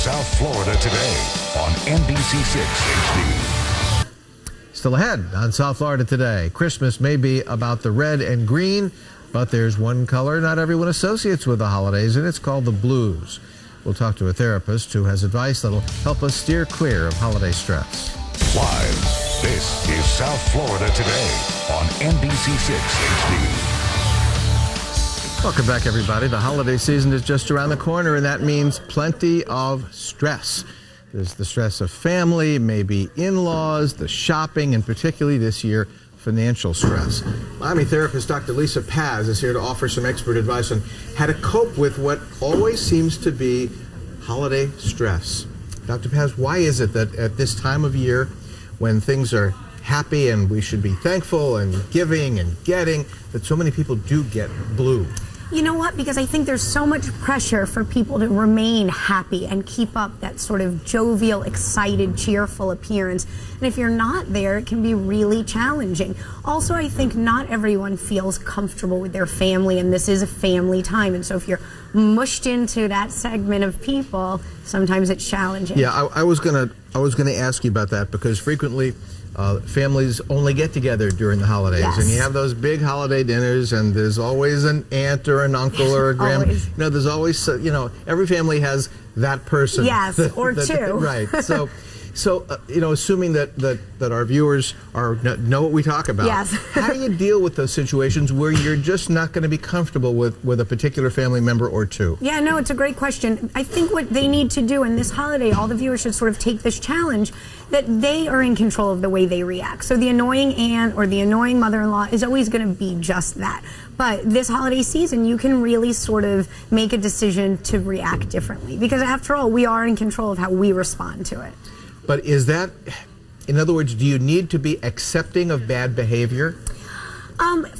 South Florida Today on NBC-6 HD. Still ahead on South Florida Today. Christmas may be about the red and green, but there's one color not everyone associates with the holidays, and it's called the blues. We'll talk to a therapist who has advice that'll help us steer clear of holiday stress. Live, this is South Florida Today on NBC-6 HD. Welcome back, everybody. The holiday season is just around the corner, and that means plenty of stress. There's the stress of family, maybe in-laws, the shopping, and particularly this year, financial stress. Miami therapist Dr. Lisa Paz is here to offer some expert advice on how to cope with what always seems to be holiday stress. Dr. Paz, why is it that at this time of year, when things are happy and we should be thankful and giving and getting, that so many people do get blue? You know what? Because I think there's so much pressure for people to remain happy and keep up that sort of jovial, excited, cheerful appearance. And if you're not there, it can be really challenging. Also, I think not everyone feels comfortable with their family, and this is a family time. And so if you're mushed into that segment of people, sometimes it's challenging. Yeah, I was gonna ask you about that, because frequently families only get together during the holidays, yes. And you have those big holiday dinners, and there's always an aunt or an uncle or a grandma. You know, there's always, every family has that person. Yes, or two. Right. So, assuming that our viewers know what we talk about, yes. How do you deal with those situations where you're just not going to be comfortable with a particular family member or two? Yeah, no, it's a great question. I think what they need to do in this holiday, all the viewers should sort of take this challenge that they are in control of the way they react. So the annoying aunt or the annoying mother-in-law is always going to be just that. But this holiday season, you can really sort of make a decision to react differently, because after all, we are in control of how we respond to it. But is that, in other words, do you need to be accepting of bad behavior?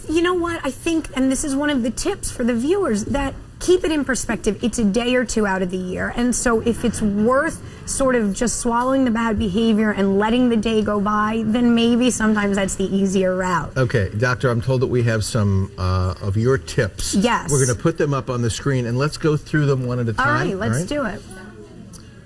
You know what? I think, and this is one of the tips for the viewers, that keep it in perspective. It's a day or two out of the year. And so if it's worth sort of just swallowing the bad behavior and letting the day go by, then maybe sometimes that's the easier route. Okay, Doctor, I'm told that we have some of your tips. Yes. We're going to put them up on the screen, and let's go through them one at a time. All right, let's do it.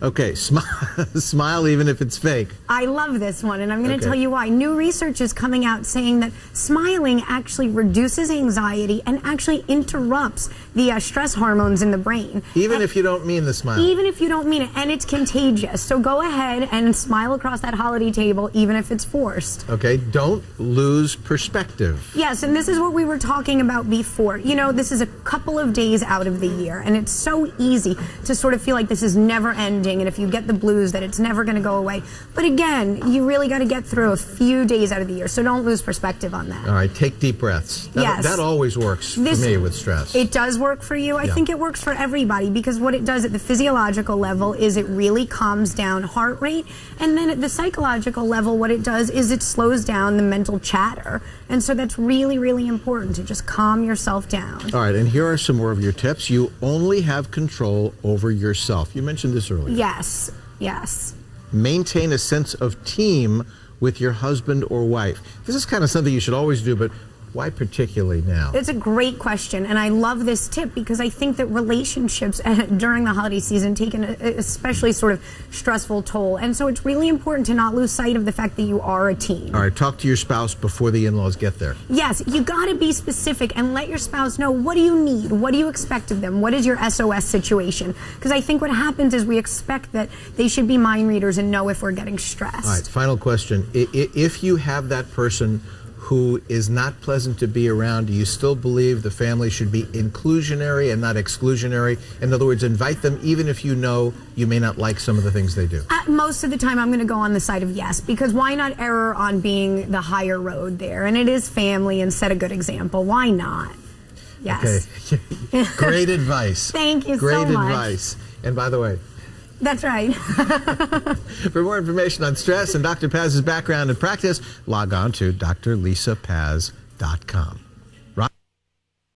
Okay, smile even if it's fake. I love this one, and I'm going to tell you why. New research is coming out saying that smiling actually reduces anxiety and actually interrupts the stress hormones in the brain. Even if you don't mean the smile. Even if you don't mean it, and it's contagious. So go ahead and smile across that holiday table, even if it's forced. Okay, don't lose perspective. Yes, and this is what we were talking about before. You know, this is a couple of days out of the year, and it's so easy to sort of feel like this is never ending, and if you get the blues, that it's never going to go away. But again, you really got to get through a few days out of the year, so don't lose perspective on that. All right, take deep breaths. That always works for me with stress. It does work for you. I think it works for everybody, because what it does at the physiological level is it really calms down heart rate, and then at the psychological level, what it does is it slows down the mental chatter. And so that's really, really important, to just calm yourself down. All right, and here are some more of your tips. You only have control over yourself. You mentioned this earlier. Yes, yes. Maintain a sense of team with your husband or wife. This is kind of something you should always do, but why particularly now? It's a great question, and I love this tip, because I think that relationships during the holiday season take an especially sort of stressful toll, and so it's really important to not lose sight of the fact that you are a team. All right, talk to your spouse before the in-laws get there. Yes, you got to be specific and let your spouse know, what do you need? What do you expect of them? What is your SOS situation? Because I think what happens is we expect that they should be mind readers and know if we're getting stressed. All right, final question. If you have that person who is not pleasant to be around, do you still believe the family should be inclusionary and not exclusionary? In other words, invite them even if you know you may not like some of the things they do. Most of the time I'm going to go on the side of yes, because why not err on being the higher road there? And it is family, and set a good example. Why not? Yes. Okay. Great advice. Thank you so much. Great advice. And by the way, that's right. For more information on stress and Dr. Paz's background and practice, log on to drlisapaz.com.